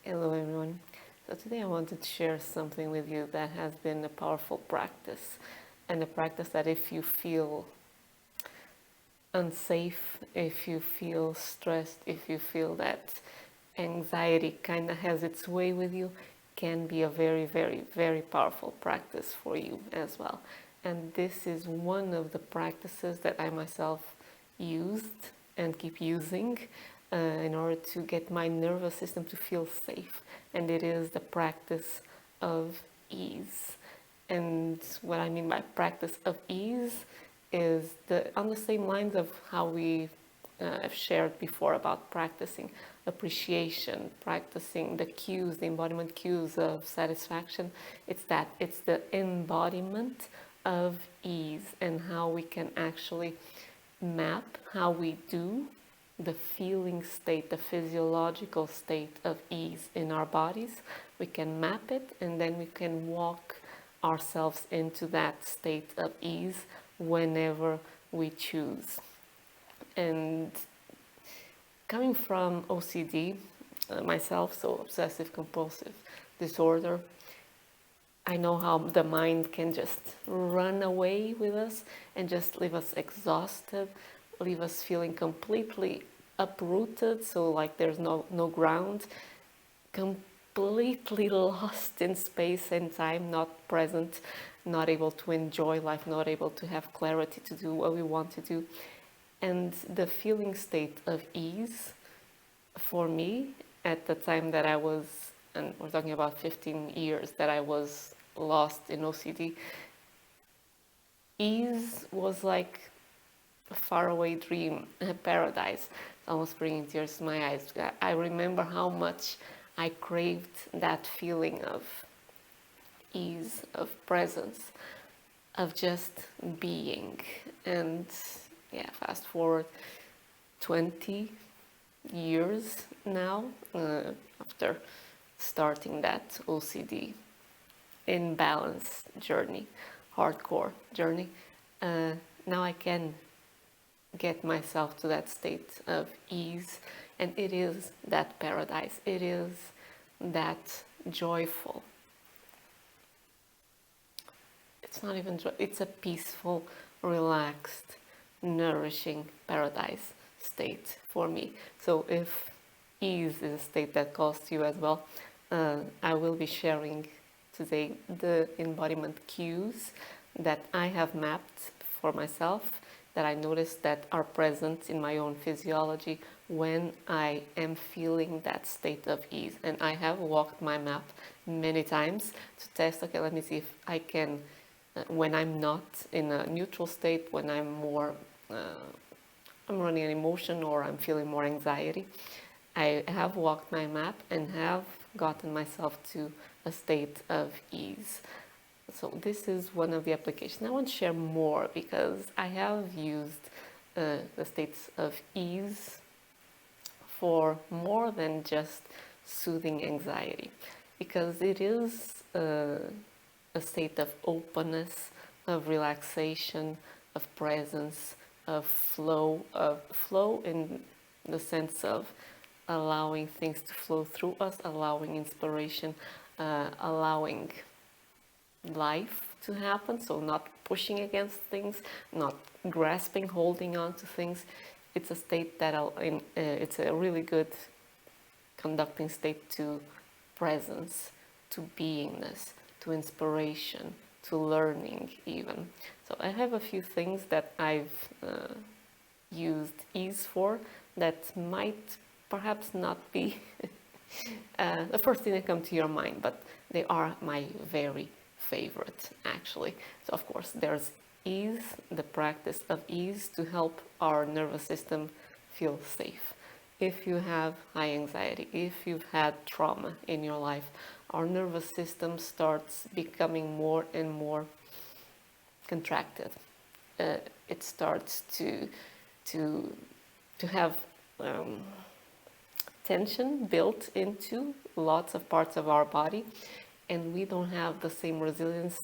Hello everyone. So today I wanted to share something with you that has been a powerful practice, and a practice that if you feel unsafe, if you feel stressed, if you feel that anxiety kind of has its way with you, can be a very, very, very powerful practice for you as well. And this is one of the practices that I myself used and keep using in order to get my nervous system to feel safe. And it is the practice of ease. And what I mean by practice of ease is on the same lines of how we have shared before about practicing appreciation, practicing the cues, the embodiment cues of satisfaction. It's the embodiment of ease, and how we can actually map how we do the feeling state, the physiological state of ease in our bodies. We can map it, and then we can walk ourselves into that state of ease whenever we choose. And coming from OCD, myself, so obsessive compulsive disorder, I know how the mind can just run away with us and just leave us exhausted, leave us feeling completely uprooted, so like there's no ground, completely lost in space and time, not present, not able to enjoy life, not able to have clarity to do what we want to do. And the feeling state of ease for me at the time that I was, and we're talking about 15 years that I was lost in OCD, ease was like a faraway dream, a paradise, almost bringing tears to my eyes. I remember how much I craved that feeling of ease, of presence, of just being. And yeah, fast forward 20 years now, after starting that OCD imbalance journey, hardcore journey, now I can get myself to that state of ease, and it is that paradise, it is that joyful, it's not even joy, it's a peaceful, relaxed, nourishing paradise state for me. So if ease is a state that calls to you as well, I will be sharing today the embodiment cues that I have mapped for myself, that I noticed that are present in my own physiology when I am feeling that state of ease. And I have walked my map many times to test, okay, let me see if I can, when I'm not in a neutral state, when I'm more, I'm running an emotion or I'm feeling more anxiety, I have walked my map and have gotten myself to a state of ease. So this is one of the applications. I want to share more because I have used the states of ease for more than just soothing anxiety, because it is a state of openness, of relaxation, of presence, of flow in the sense of allowing things to flow through us, allowing inspiration, allowing life to happen, so not pushing against things, not grasping, holding on to things. It's a state that it's a really good conducting state to presence, to beingness, to inspiration, to learning even. So I have a few things that I've used ease for that might perhaps not be the first thing that comes to your mind, but they are my very favorite actually. So of course there's ease, the practice of ease to help our nervous system feel safe. If you have high anxiety, if you've had trauma in your life, our nervous system starts becoming more and more contracted. It starts to have tension built into lots of parts of our body, and we don't have the same resilience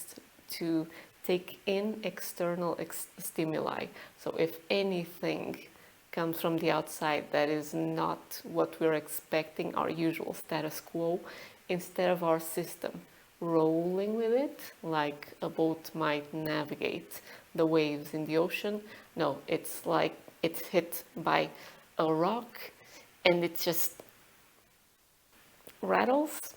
to take in external stimuli. So if anything comes from the outside that is not what we're expecting, our usual status quo, instead of our system rolling with it like a boat might navigate the waves in the ocean. No, it's like it's hit by a rock and it just rattles,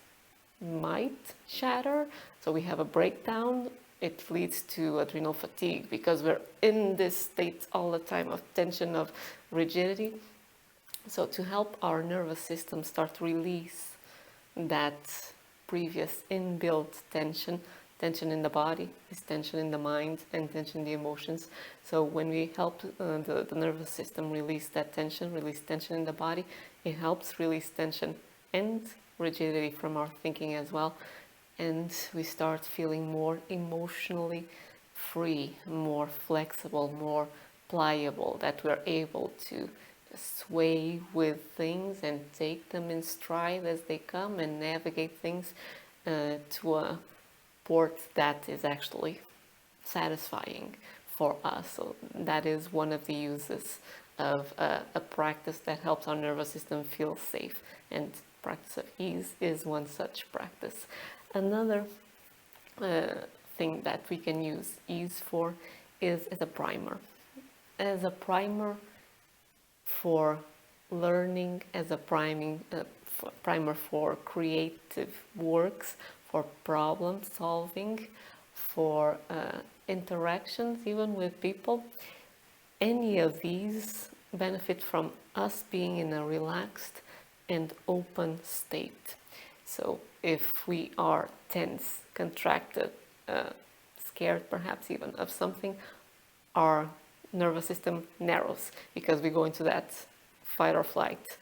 might shatter. So we have a breakdown. It leads to adrenal fatigue because we're in this state all the time of tension, of rigidity. So to help our nervous system start to release that previous inbuilt tension, tension in the body is tension in the mind and tension in the emotions. So when we help the nervous system release that tension, release tension in the body, it helps release tension and rigidity from our thinking as well. And we start feeling more emotionally free, more flexible, more pliable, that we're able to sway with things and take them in stride as they come and navigate things to a port that is actually satisfying for us. So that is one of the uses of a practice that helps our nervous system feel safe, and practice of ease is one such practice. Another thing that we can use ease for is as a primer. As a primer for learning, as a primer for creative works, for problem solving, for interactions even with people. Any of these benefit from us being in a relaxed and open state. So if we are tense, contracted, scared perhaps even of something, our nervous system narrows because we go into that fight or flight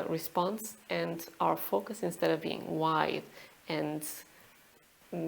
response, and our focus, instead of being wide and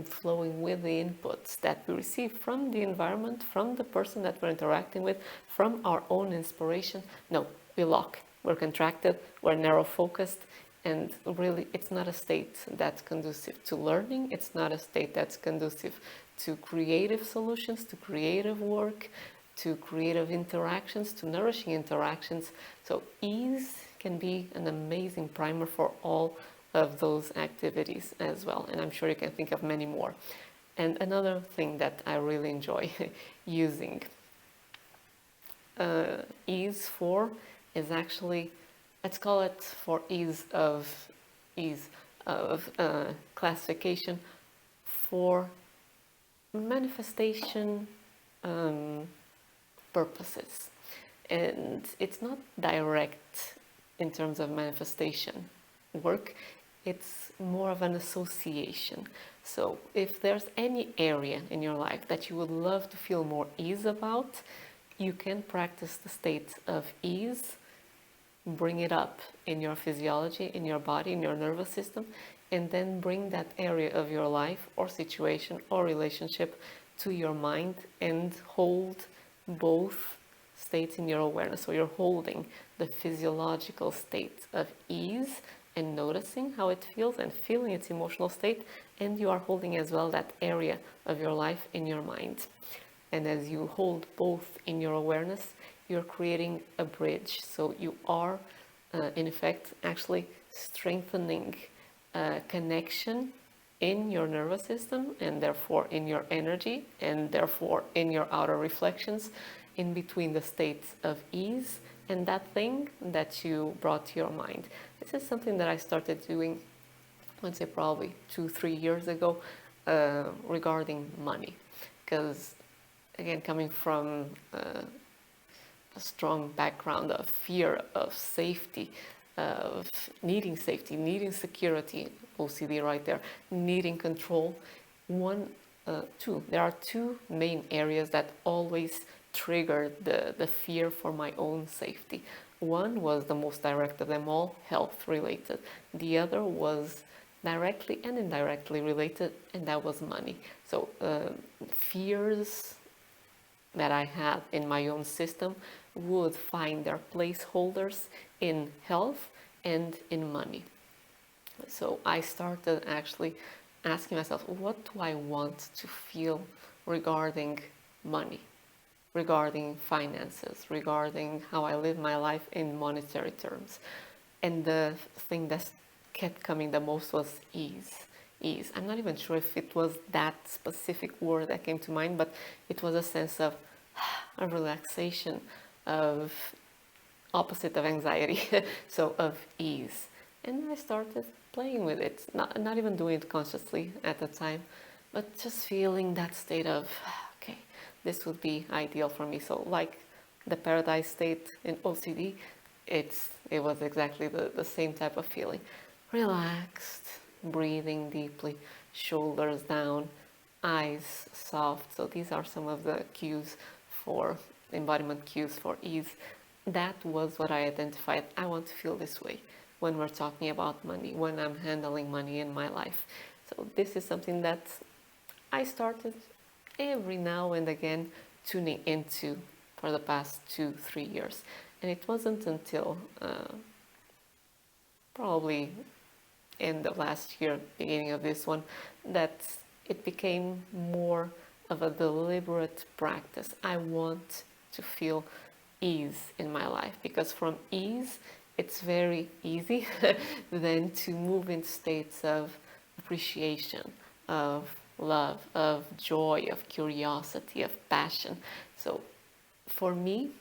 flowing with the inputs that we receive from the environment, from the person that we're interacting with, from our own inspiration, no, we lock, we're contracted, we're narrow focused. And really, it's not a state that's conducive to learning. It's not a state that's conducive to creative solutions, to creative work, to creative interactions, to nourishing interactions. So ease can be an amazing primer for all of those activities as well. And I'm sure you can think of many more. And another thing that I really enjoy using ease for is actually, let's call it for ease of classification, for manifestation purposes. And it's not direct in terms of manifestation work, it's more of an association. So if there's any area in your life that you would love to feel more ease about, you can practice the state of ease, bring it up in your physiology, in your body, in your nervous system, and then bring that area of your life or situation or relationship to your mind and hold both states in your awareness. So you're holding the physiological state of ease and noticing how it feels and feeling its emotional state, and you are holding as well that area of your life in your mind. And as you hold both in your awareness, you're creating a bridge. So you are, in effect, actually strengthening connection in your nervous system, and therefore in your energy, and therefore in your outer reflections, in between the states of ease and that thing that you brought to your mind. This is something that I started doing, let's say probably 2-3 years ago, regarding money. Because again, coming from a strong background of fear, of safety, of needing safety, needing security, OCD right there, needing control. There are two main areas that always triggered the fear for my own safety. One was the most direct of them all, health related. The other was directly and indirectly related, and that was money. So fears that I had in my own system would find their placeholders in health and in money. So I started actually asking myself, what do I want to feel regarding money? regarding finances, regarding how I live my life in monetary terms. And the thing that kept coming the most was ease. Ease. I'm not even sure if it was that specific word that came to mind, but it was a sense of a relaxation, of opposite of anxiety, so of ease. And I started playing with it, not even doing it consciously at the time, but just feeling that state of, okay, this would be ideal for me. So like the paradise state in OCD, it was exactly the same type of feeling. Relaxed, breathing deeply, shoulders down, eyes soft. So these are some of the cues for embodiment cues for ease. That was what I identified. I want to feel this way when we're talking about money, when I'm handling money in my life. So this is something that I started every now and again tuning into for the past 2-3 years. And it wasn't until probably end of last year, beginning of this one, that it became more of a deliberate practice. I want to feel ease in my life, because from ease it's very easy then to move in states of appreciation, of love, of joy, of curiosity, of passion. So for me,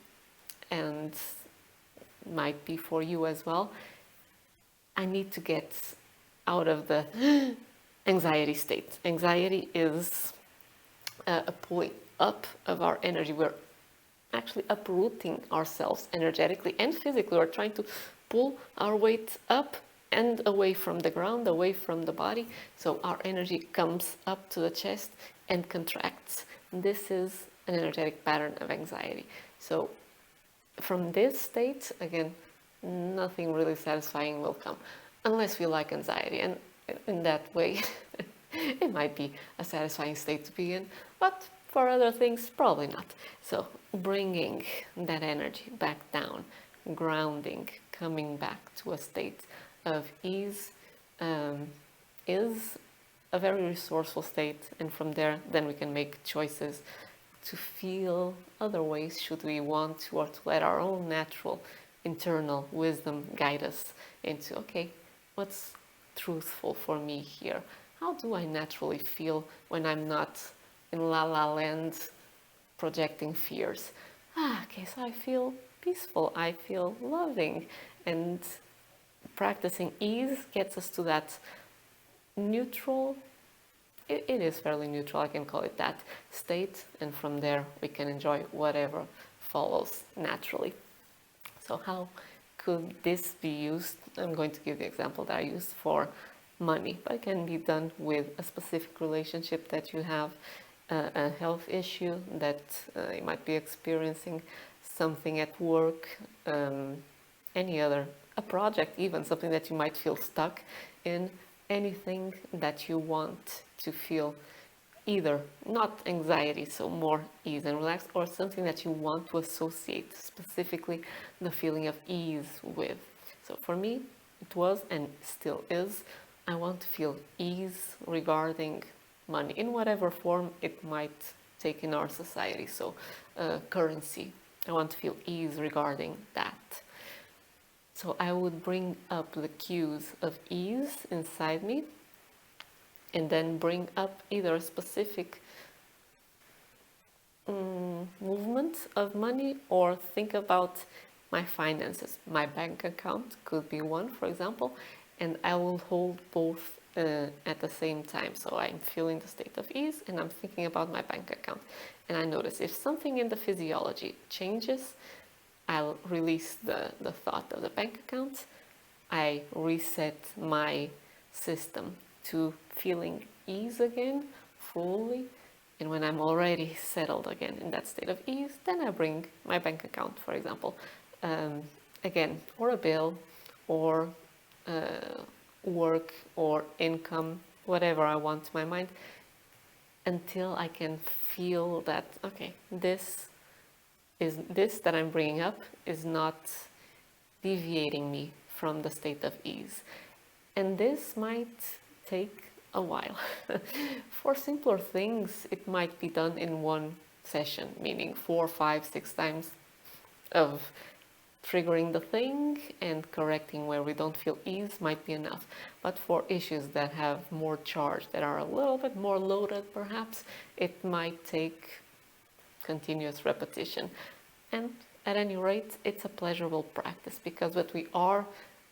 and might be for you as well, I need to get out of the anxiety state. Anxiety is a pulling up of our energy. We're actually uprooting ourselves energetically and physically. We're trying to pull our weight up and away from the ground, away from the body. So our energy comes up to the chest and contracts. This is an energetic pattern of anxiety. So from this state, again, nothing really satisfying will come unless we like anxiety. And in that way, it might be a satisfying state to be in, but for other things, probably not. So bringing that energy back down, grounding, coming back to a state of ease is a very resourceful state. And from there, then we can make choices to feel other ways should we want to, or to let our own natural internal wisdom guide us into, okay, what's truthful for me here? How do I naturally feel when I'm not in la la land projecting fears? Okay, so I feel peaceful, I feel loving, and practicing ease gets us to that neutral, it is fairly neutral, I can call it that, state, and from there we can enjoy whatever follows naturally. So how could this be used? I'm going to give the example that I used for money, but it can be done with a specific relationship that you have, a health issue that you might be experiencing, something at work, any other, a project even, something that you might feel stuck in, anything that you want to feel either not anxiety, so more ease and relaxed, or something that you want to associate specifically the feeling of ease with. So for me, it was and still is, I want to feel ease regarding money in whatever form it might take in our society. So currency, I want to feel ease regarding that. So I would bring up the cues of ease inside me, and then bring up either a specific movement of money, or think about my finances. My bank account could be one, for example, and I will hold both at the same time. So I'm feeling the state of ease and I'm thinking about my bank account. And I notice if something in the physiology changes, I'll release the thought of the bank account. I reset my system to feeling ease again, fully. And when I'm already settled again in that state of ease, then I bring my bank account, for example, again, or a bill, or work, or income, whatever I want to my mind, until I can feel that, okay, this that I'm bringing up is not deviating me from the state of ease. And this might take a while. For simpler things, it might be done in one session, meaning 4, 5, 6 times of triggering the thing and correcting where we don't feel ease might be enough. But for issues that have more charge, that are a little bit more loaded perhaps, it might take continuous repetition. And at any rate, it's a pleasurable practice, because what we are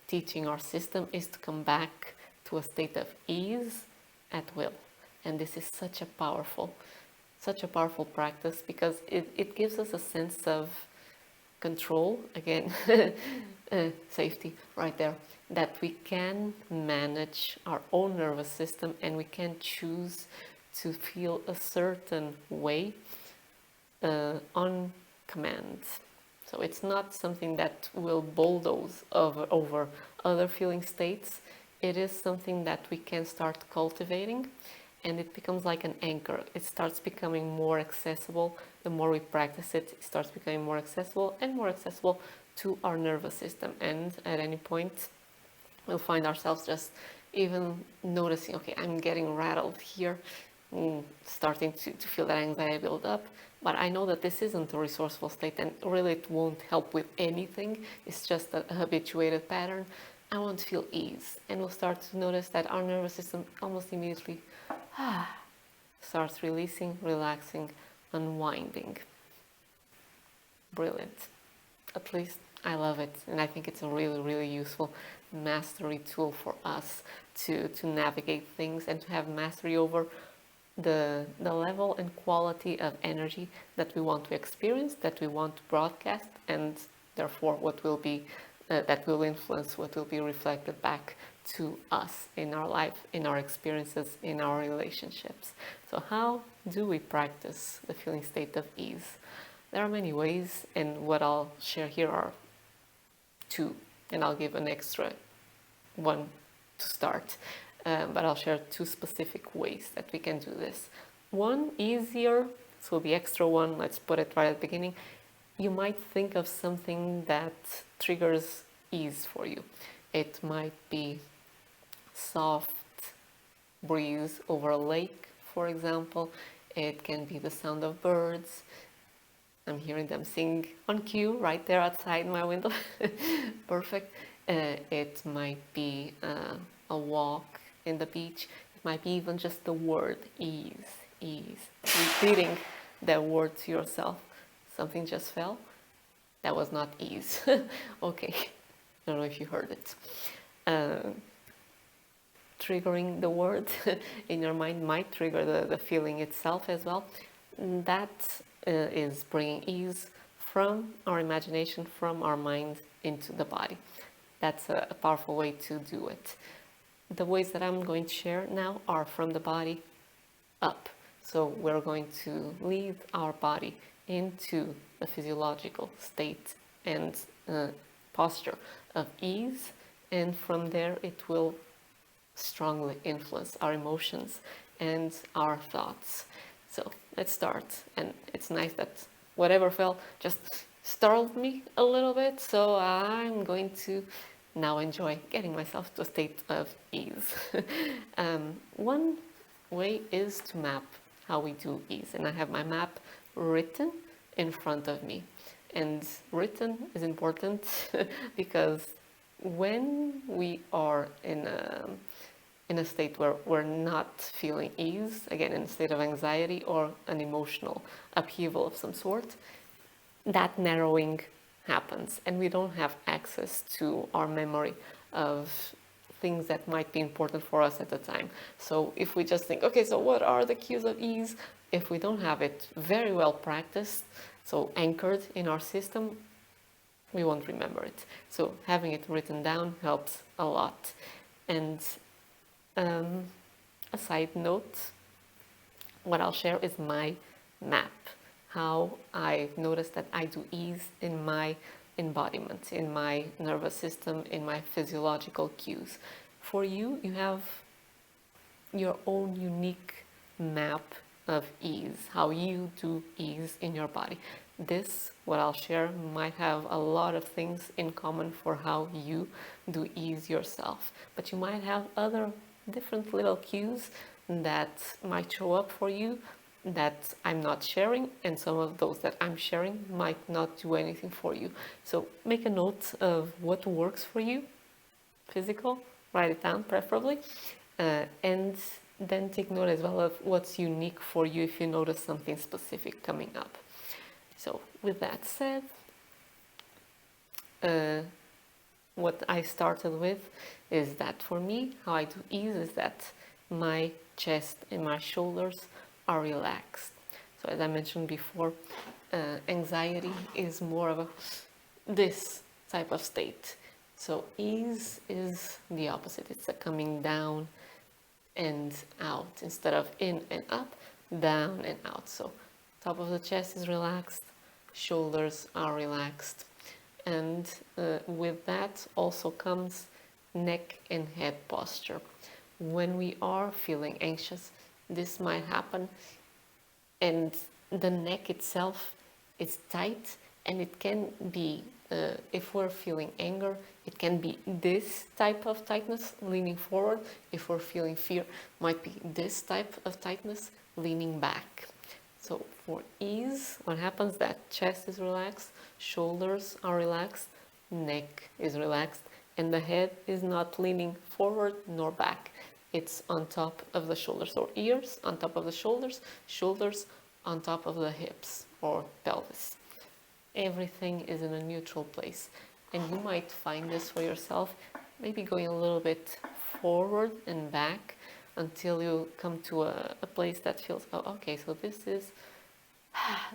teaching our system is to come back to a state of ease at will. And this is such a powerful practice, because it gives us a sense of control, again, safety right there, that we can manage our own nervous system, and we can choose to feel a certain way on command. So it's not something that will bulldoze over other feeling states. It is something that we can start cultivating, and it becomes like an anchor. It starts becoming more accessible. The more we practice it, it starts becoming more accessible and more accessible to our nervous system. And at any point, we'll find ourselves just even noticing, okay, I'm getting rattled here, starting to feel that anxiety build up. But I know that this isn't a resourceful state, and really it won't help with anything. It's just a habituated pattern. I want to feel ease. And we'll start to notice that our nervous system almost immediately starts releasing, relaxing, unwinding. Brilliant. At least I love it. And I think it's a really, really useful mastery tool for us to navigate things and to have mastery over the level and quality of energy that we want to experience, that we want to broadcast, and therefore what will be that will influence what will be reflected back to us in our life, in our experiences, in our relationships. So how do we practice the feeling state of ease? There are many ways, and what I'll share here are 2, and I'll give an extra one to start. But I'll share 2 specific ways that we can do this. One easier, so the extra one, let's put it right at the beginning. You might think of something that triggers ease for you. It might be soft breeze over a lake, for example. It can be the sound of birds. I'm hearing them sing on cue right there outside my window. Perfect. It might be a walk in the beach. It might be even just the word ease, ease. Repeating that word to yourself. Something just fell. That was not ease. Okay, I don't know if you heard it. Triggering the word in your mind might trigger the feeling itself as well. That is bringing ease from our imagination, from our mind into the body. That's a powerful way to do it. The ways that I'm going to share now are from the body up. So we're going to lead our body into a physiological state and posture of ease, and from there it will strongly influence our emotions and our thoughts. So let's start. And it's nice that whatever fell just startled me a little bit, so I'm going to now enjoy getting myself to a state of ease. One way is to map how we do ease, and I have my map written in front of me. And written is important because when we are in a state where we're not feeling ease, again in a state of anxiety or an emotional upheaval of some sort, that narrowing happens, and we don't have access to our memory of things that might be important for us at the time. So if we just think, okay, so what are the cues of ease? If we don't have it very well practiced, so anchored in our system, we won't remember it. So having it written down helps a lot. And a side note, what I'll share is my map. How I've noticed that I do ease in my embodiment, in my nervous system, in my physiological cues. For you, you have your own unique map of ease, how you do ease in your body. This, what I'll share, might have a lot of things in common for how you do ease yourself. But you might have other different little cues that might show up for you that I'm not sharing, and some of those that I'm sharing might not do anything for you. So make a note of what works for you, physical, write it down preferably, and then take note as well of what's unique for you if you notice something specific coming up. So with that said, what I started with is that for me, how I do ease is that my chest and my shoulders are relaxed. So as I mentioned before, anxiety is more of this type of state. So ease is the opposite. It's a coming down and out instead of in and up, down and out. So top of the chest is relaxed, shoulders are relaxed. And with that also comes neck and head posture. When we are feeling anxious, this might happen, and the neck itself is tight, and it can be, if we're feeling anger, it can be this type of tightness, leaning forward. If we're feeling fear, might be this type of tightness, leaning back. So for ease, what happens that chest is relaxed, shoulders are relaxed, neck is relaxed, and the head is not leaning forward nor back. It's on top of the shoulders, or ears on top of the shoulders, shoulders on top of the hips or pelvis. Everything is in a neutral place. And you might find this for yourself, maybe going a little bit forward and back until you come to a place that feels, oh, okay, so this is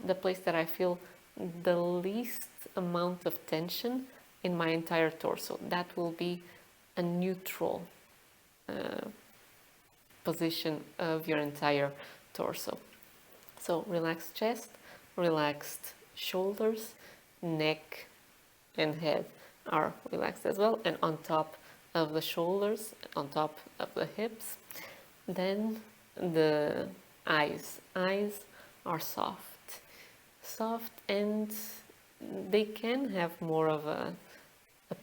the place that I feel the least amount of tension in my entire torso. That will be a neutral position of your entire torso. So relaxed chest, relaxed shoulders, neck and head are relaxed as well, and on top of the shoulders, on top of the hips. Then the eyes. Eyes are soft, and they can have more of a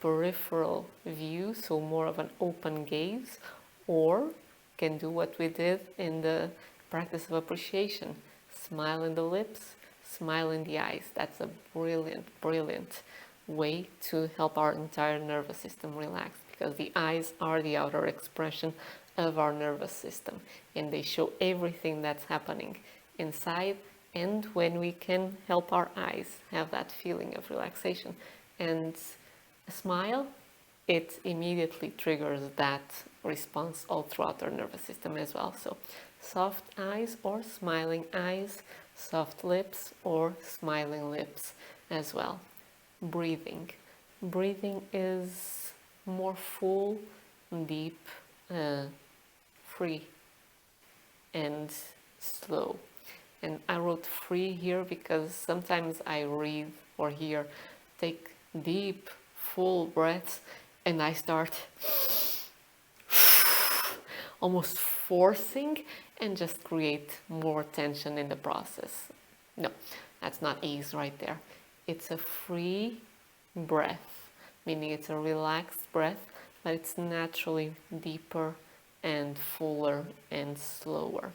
peripheral view, so more of an open gaze, or can do what we did in the practice of appreciation. Smile in the lips, smile in the eyes. That's a brilliant way to help our entire nervous system relax, because the eyes are the outer expression of our nervous system, and they show everything that's happening inside. And when we can help our eyes have that feeling of relaxation and a smile, it immediately triggers that response all throughout our nervous system as well. So soft eyes or smiling eyes, soft lips or smiling lips as well. Breathing. Breathing is more full, deep, free and slow. And I wrote free here because sometimes I read or hear take deep, full breaths, and I start almost forcing and just create more tension in the process. No, that's not ease right there. It's a free breath, meaning it's a relaxed breath, but it's naturally deeper and fuller and slower.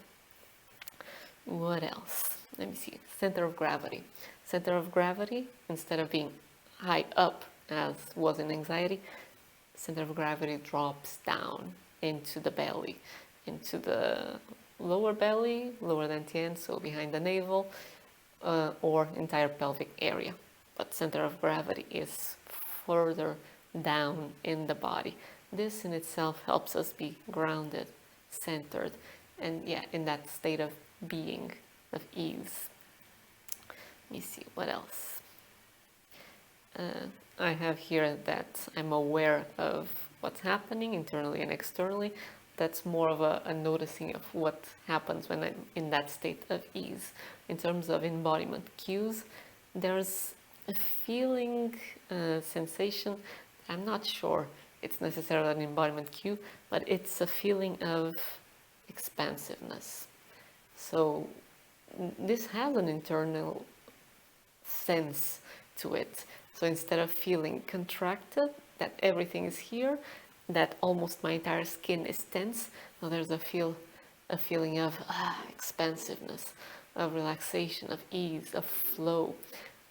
What else? Let me see. Center of gravity. Center of gravity, instead of being high up as was in anxiety, center of gravity drops down into the belly, into the lower belly, lower dantian, so behind the navel, or entire pelvic area. But center of gravity is further down in the body. This in itself helps us be grounded, centered, and in that state of being, of ease. Let me see, what else? I have here that I'm aware of what's happening internally and externally. That's more of a noticing of what happens when I'm in that state of ease. In terms of embodiment cues, there's a feeling, sensation. I'm not sure it's necessarily an embodiment cue, but it's a feeling of expansiveness. So this has an internal sense to it. So instead of feeling contracted, that everything is here, that almost my entire skin is tense, now there's a feeling of expansiveness, of relaxation, of ease, of flow,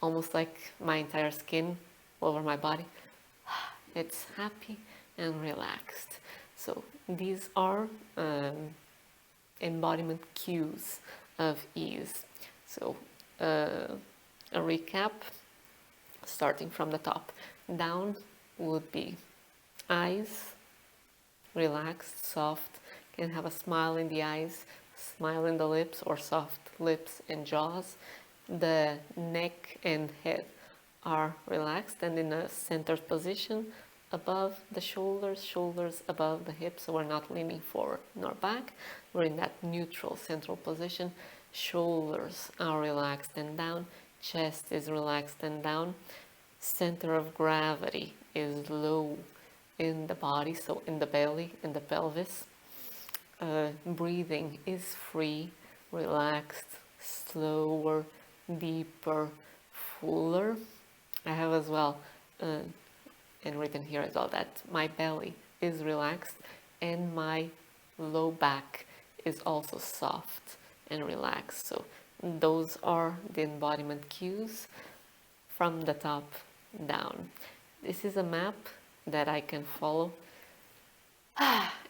almost like my entire skin over my body. It's happy and relaxed. So these are embodiment cues of ease. So a recap, starting from the top. Down would be eyes, relaxed, soft, can have a smile in the eyes, smile in the lips, or soft lips and jaws. The neck and head are relaxed and in a centered position above the shoulders, shoulders above the hips, so we're not leaning forward nor back. We're in that neutral central position. Shoulders are relaxed and down, chest is relaxed and down. Center of gravity is low in the body, so in the belly, in the pelvis. Breathing is free, relaxed, slower, deeper, fuller. I have as well, and written here as well, that my belly is relaxed and my low back is also soft and relaxed. So those are the embodiment cues from the top down. This is a map that I can follow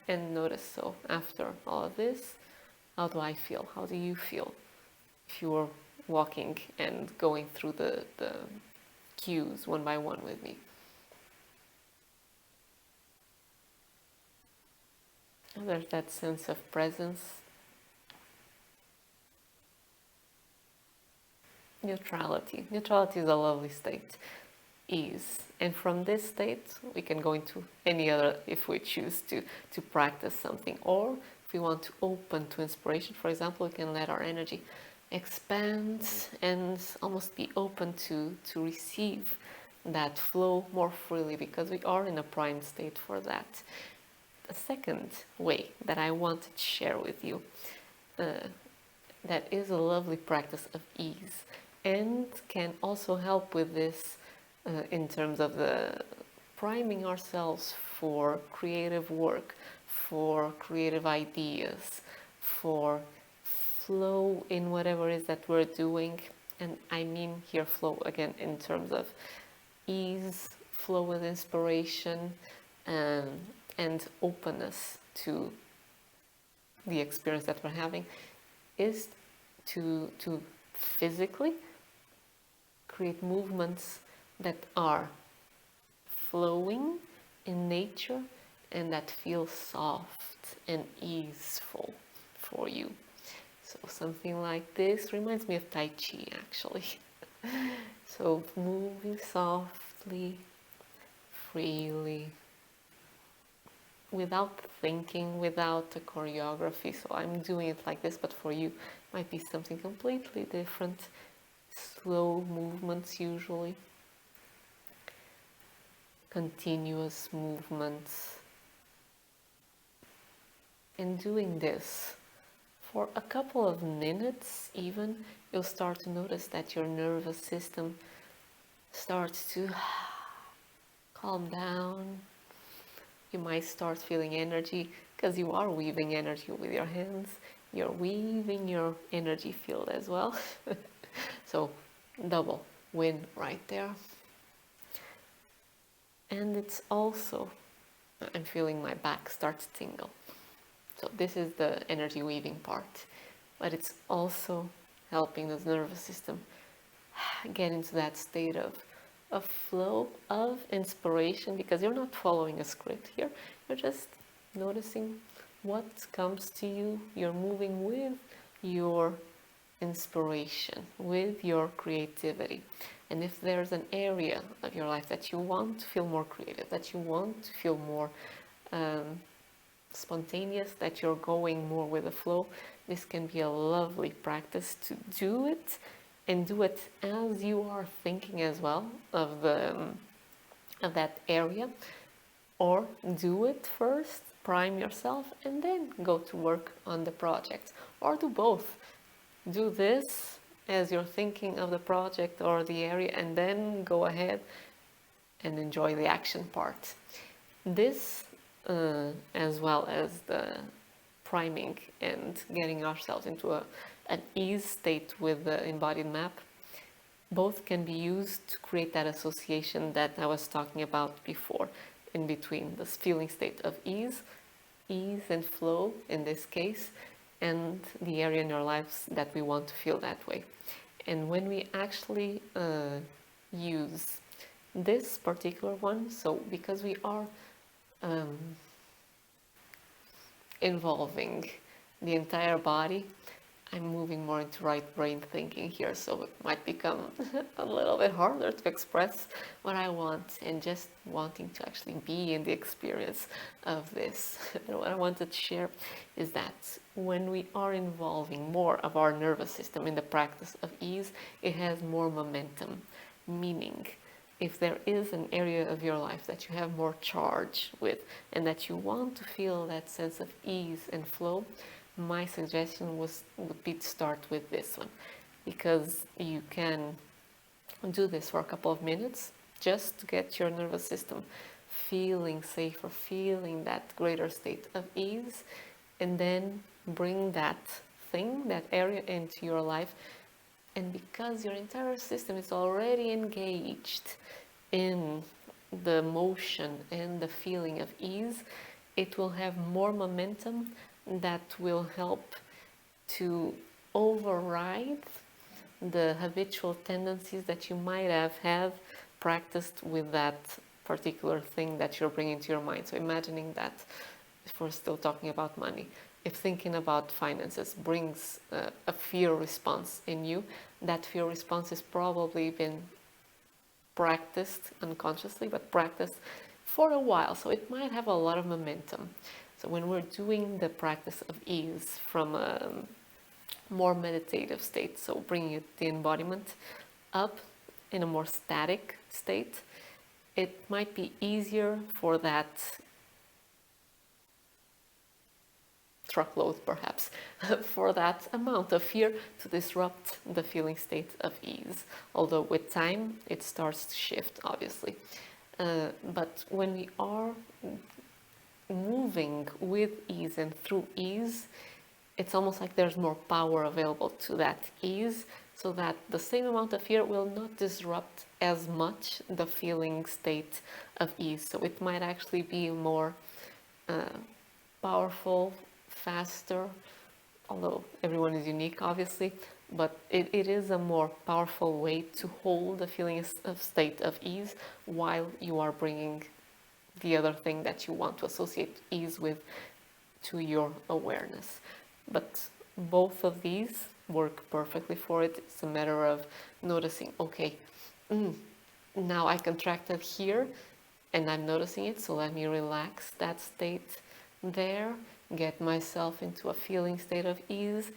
and notice. So after all of this, how do I feel? How do you feel if you were walking and going through the cues one by one with me? And there's that sense of presence. Neutrality. Neutrality is a lovely state. Ease. And from this state, we can go into any other if we choose to practice something. Or if we want to open to inspiration, for example, we can let our energy expand and almost be open to receive that flow more freely, because we are in a prime state for that. The second way that I wanted to share with you, that is a lovely practice of ease and can also help with this in terms of the priming ourselves for creative work, for creative ideas, for flow in whatever it is that we're doing. And I mean here flow again in terms of ease, flow with inspiration, and openness to the experience that we're having, is to physically create movements that are flowing in nature and that feel soft and easeful for you. So something like this reminds me of Tai Chi, actually. So moving softly, freely, without thinking, without a choreography. So I'm doing it like this, but for you it might be something completely different. Slow movements usually. Continuous movements. And doing this for a couple of minutes even, you'll start to notice that your nervous system starts to calm down. You might start feeling energy, because you are weaving energy with your hands. You're weaving your energy field as well. So double win right there. And it's also, I'm feeling my back start to tingle. So this is the energy weaving part. But it's also helping the nervous system get into that state of flow, of inspiration, because you're not following a script here. You're just noticing what comes to you. You're moving with your inspiration, with your creativity. And if there's an area of your life that you want to feel more creative, that you want to feel more spontaneous, that you're going more with the flow, this can be a lovely practice to do it, and do it as you are thinking as well of that area, or do it first, prime yourself, and then go to work on the project, or do both. Do this as you're thinking of the project or the area, and then go ahead and enjoy the action part. This, as well as the priming and getting ourselves into a an ease state with the embodied map, both can be used to create that association that I was talking about before, in between this feeling state of ease and flow in this case, and the area in your lives that we want to feel that way. And when we actually use this particular one, so because we are involving the entire body, I'm moving more into right brain thinking here, so it might become a little bit harder to express what I want, and just wanting to actually be in the experience of this. And what I wanted to share is that when we are involving more of our nervous system in the practice of ease, it has more momentum, meaning if there is an area of your life that you have more charge with and that you want to feel that sense of ease and flow, my suggestion would be to start with this one, because you can do this for a couple of minutes just to get your nervous system feeling safer, feeling that greater state of ease, and then bring that thing, that area into your life. And because your entire system is already engaged in the motion and the feeling of ease, it will have more momentum that will help to override the habitual tendencies that you might have had practiced with that particular thing that you're bringing to your mind. So imagining that, if we're still talking about money, if thinking about finances brings a fear response in you, that fear response has probably been practiced unconsciously, but practiced for a while, so it might have a lot of momentum. So when we're doing the practice of ease from a more meditative state, so bringing the embodiment up in a more static state, it might be easier for that truckload, perhaps, for that amount of fear to disrupt the feeling state of ease. Although with time, it starts to shift, obviously. But when we are moving with ease and through ease, it's almost like there's more power available to that ease, so that the same amount of fear will not disrupt as much the feeling state of ease. So it might actually be more powerful, faster, although everyone is unique, obviously, but it is a more powerful way to hold the feeling of state of ease while you are bringing the other thing that you want to associate ease with to your awareness. But both of these work perfectly for it. It's a matter of noticing, okay, now I contracted here and I'm noticing it, so let me relax that state there, get myself into a feeling state of ease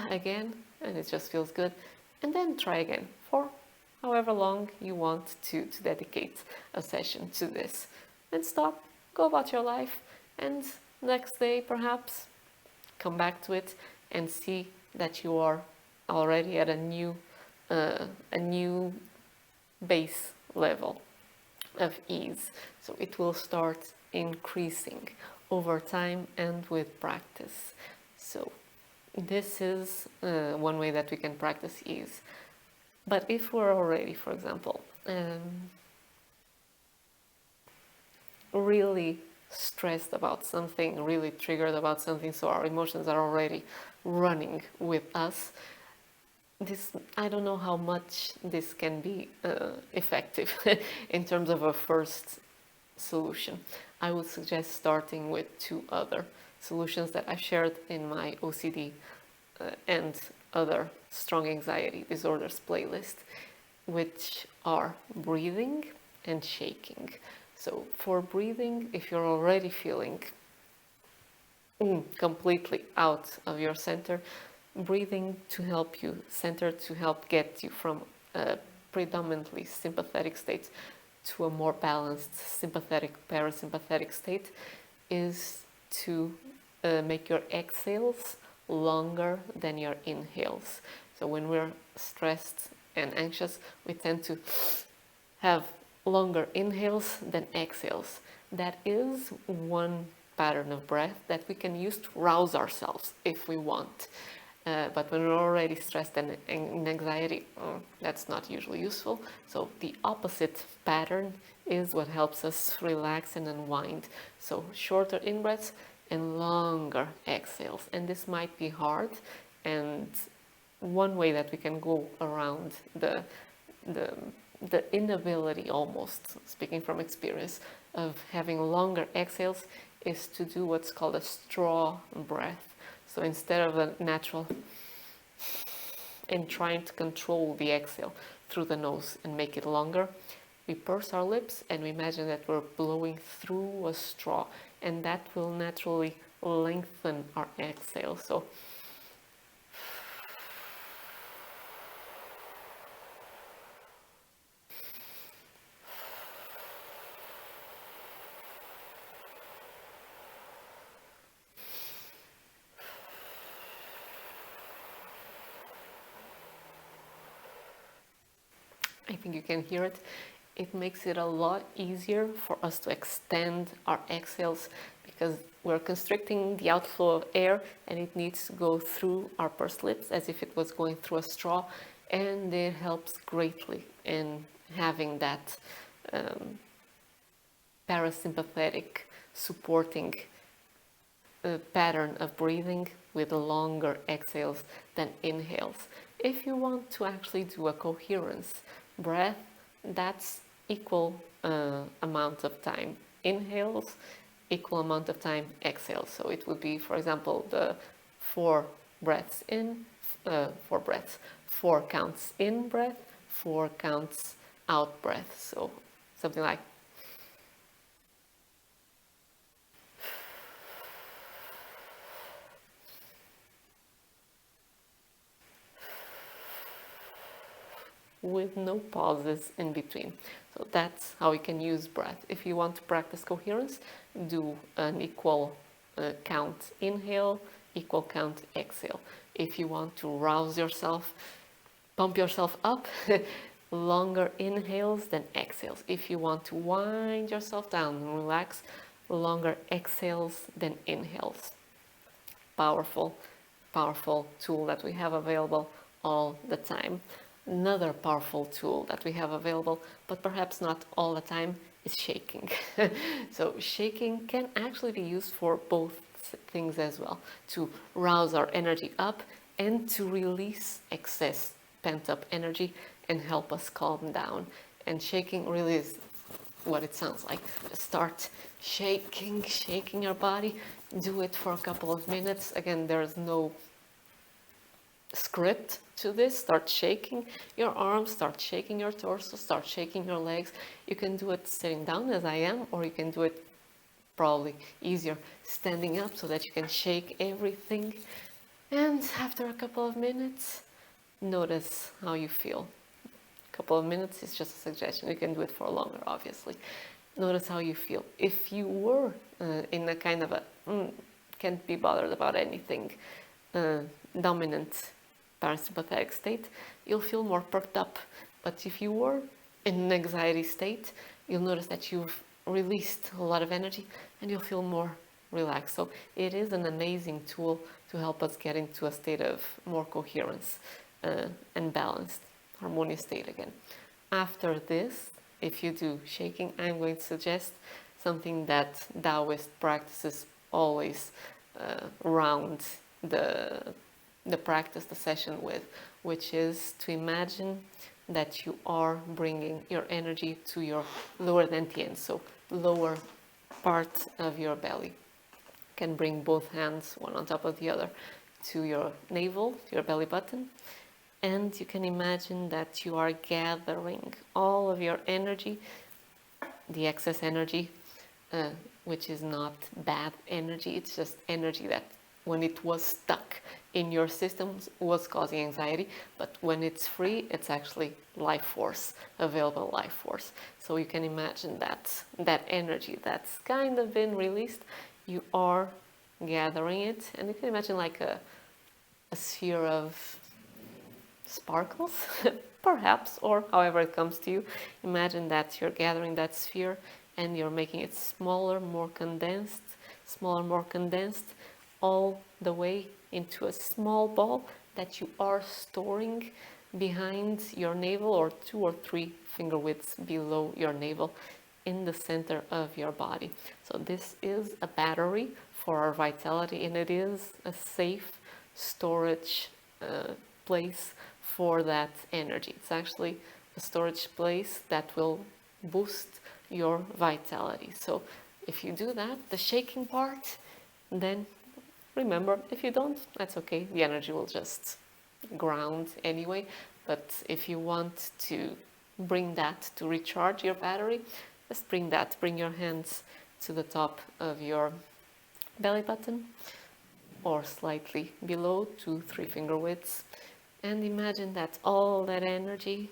again, and it just feels good, and then try again for however long you want to dedicate a session to this. Then stop, go about your life, and next day perhaps come back to it and see that you are already at a new base level of ease. So it will start increasing over time and with practice. So this is one way that we can practice ease. But if we're already, for example, really stressed about something, really triggered about something, so our emotions are already running with us, I don't know how much this can be effective in terms of a first solution. I would suggest starting with two other solutions that I shared in my OCD and other strong anxiety disorders playlist, which are breathing and shaking. So for breathing, if you're already feeling completely out of your center, breathing to help you center, to help get you from a predominantly sympathetic state to a more balanced sympathetic parasympathetic state, is to make your exhales longer than your inhales. So when we're stressed and anxious, we tend to have longer inhales than exhales. That is one pattern of breath that we can use to rouse ourselves if we want. But when we're already stressed and in anxiety, that's not usually useful. So the opposite pattern is what helps us relax and unwind. So shorter in-breaths and longer exhales. And this might be hard. And one way that we can go around the inability, almost speaking from experience, of having longer exhales is to do what's called a straw breath. So instead of a natural, and trying to control the exhale through the nose and make it longer, we purse our lips and we imagine that we're blowing through a straw, and that will naturally lengthen our exhale. So I think you can hear it. It makes it a lot easier for us to extend our exhales because we're constricting the outflow of air and it needs to go through our pursed lips as if it was going through a straw, and it helps greatly in having that parasympathetic supporting pattern of breathing with longer exhales than inhales. If you want to actually do a coherence breath, that's equal amount of time inhales, equal amount of time exhales. So it would be, for example, the 4 breaths in, 4 counts in breath, 4 counts out breath. So something like with no pauses in between. So that's how we can use breath. If you want to practice coherence, do an equal count inhale, equal count exhale. If you want to rouse yourself, pump yourself up, longer inhales than exhales. If you want to wind yourself down and relax, longer exhales than inhales. Powerful, powerful tool that we have available all the time. Another powerful tool that we have available, but perhaps not all the time, is shaking. So shaking can actually be used for both things as well, to rouse our energy up and to release excess pent-up energy and help us calm down. And shaking really is what it sounds like. Just start shaking your body. Do it for a couple of minutes. Again, there's no script to this. Start shaking your arms, start shaking your torso, start shaking your legs. You can do it sitting down as I am, or you can do it probably easier standing up so that you can shake everything. And after a couple of minutes, notice how you feel. A couple of minutes is just a suggestion. You can do it for longer, obviously. Notice how you feel. If you were in a kind of a can't be bothered about anything dominant parasympathetic state, you'll feel more perked up. But if you were in an anxiety state, you'll notice that you've released a lot of energy and you'll feel more relaxed. So it is an amazing tool to help us get into a state of more coherence and balanced, harmonious state again. After this, if you do shaking, I'm going to suggest something that Taoist practices always round the practice, the session with, which is to imagine that you are bringing your energy to your lower dantian, so lower part of your belly. You can bring both hands, one on top of the other, to your navel, to your belly button, and you can imagine that you are gathering all of your energy, the excess energy, which is not bad energy, it's just energy that when it was stuck in your systems was causing anxiety, but when it's free, it's actually life force, available life force. So you can imagine that energy that's kind of been released, you are gathering it, and you can imagine like a sphere of sparkles, perhaps, or however it comes to you. Imagine that you're gathering that sphere and you're making it smaller, more condensed, all the way into a small ball that you are storing behind your navel, or 2 or 3 finger widths below your navel, in the center of your body. So this is a battery for our vitality, and it is a safe storage place for that energy. It's actually a storage place that will boost your vitality. So if you do that, the shaking part, then remember, if you don't, that's okay. The energy will just ground anyway. But if you want to bring that to recharge your battery, just bring that. Bring your hands to the top of your belly button, or slightly below, 2-3 finger widths, and imagine that all that energy,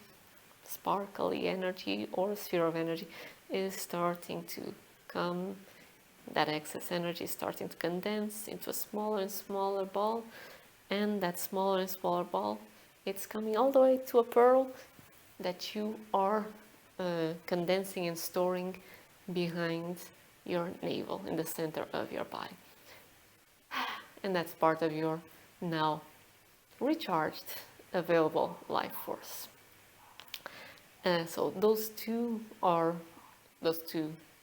sparkly energy or sphere of energy, is starting to come. That excess energy is starting to condense into a smaller and smaller ball, and that smaller and smaller ball, it's coming all the way to a pearl that you are condensing and storing behind your navel, in the center of your body. And that's part of your now recharged, available life force. So those two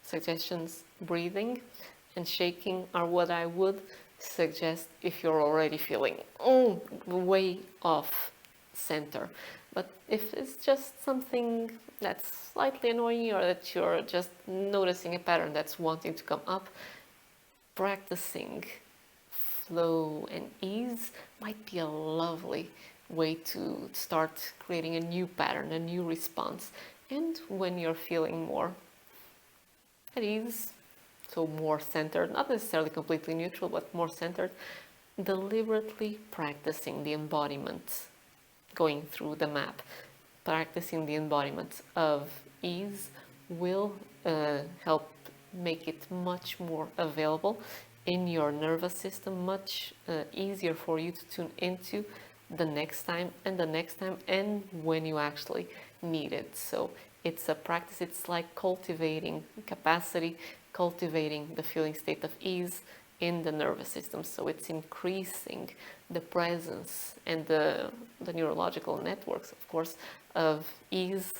suggestions, breathing and shaking, are what I would suggest if you're already feeling way off center. But if it's just something that's slightly annoying, or that you're just noticing a pattern that's wanting to come up, practicing flow and ease might be a lovely way to start creating a new pattern, a new response. And when you're feeling more at ease, so more centered, not necessarily completely neutral, but more centered, deliberately practicing the embodiment, going through the map, practicing the embodiment of ease will help make it much more available in your nervous system, much easier for you to tune into the next time and the next time, and when you actually need it. So it's a practice. It's like cultivating capacity, cultivating the feeling state of ease in the nervous system. So it's increasing the presence and the neurological networks, of course, of ease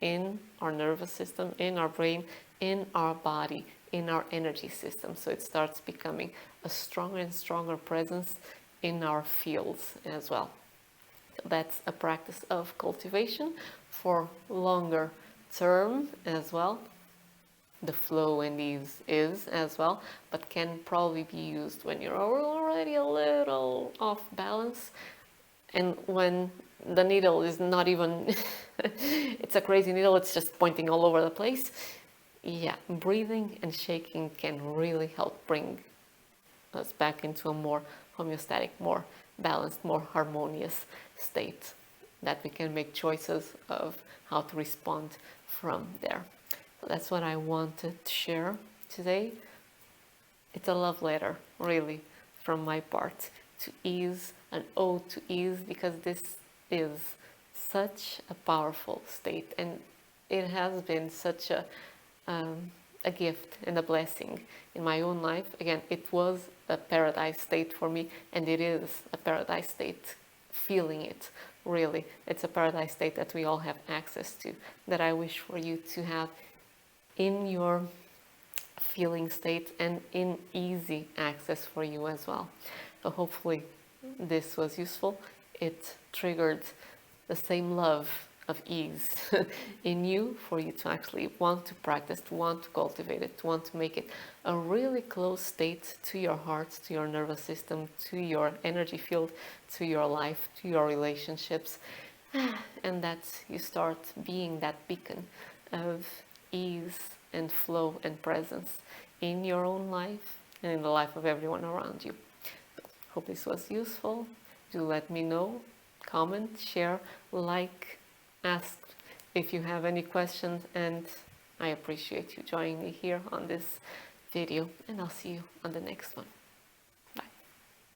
in our nervous system, in our brain, in our body, in our energy system. So it starts becoming a stronger and stronger presence in our fields as well. So that's a practice of cultivation for longer term as well. The flow and ease is as well, but can probably be used when you're already a little off balance, and when the needle is not even it's a crazy needle, it's just pointing all over the place. Yeah, breathing and shaking can really help bring us back into a more homeostatic, more balanced, more harmonious state, that we can make choices of how to respond from there. So that's what I wanted to share today. It's a love letter, really, from my part, to ease, an ode to ease, because this is such a powerful state, and it has been such a gift and a blessing in my own life. Again, it was a paradise state for me, and it is a paradise state, feeling it, really. It's a paradise state that we all have access to, that I wish for you to have in your feeling state and in easy access for you as well. So hopefully this was useful. It triggered the same love of ease in you, for you to actually want to practice, to want to cultivate it, to want to make it a really close state to your heart, to your nervous system, to your energy field, to your life, to your relationships, and that you start being that beacon of ease and flow and presence in your own life and in the life of everyone around you. Hope this was useful. Do let me know, comment, share, like, ask if you have any questions, and I appreciate you joining me here on this video, and I'll see you on the next one.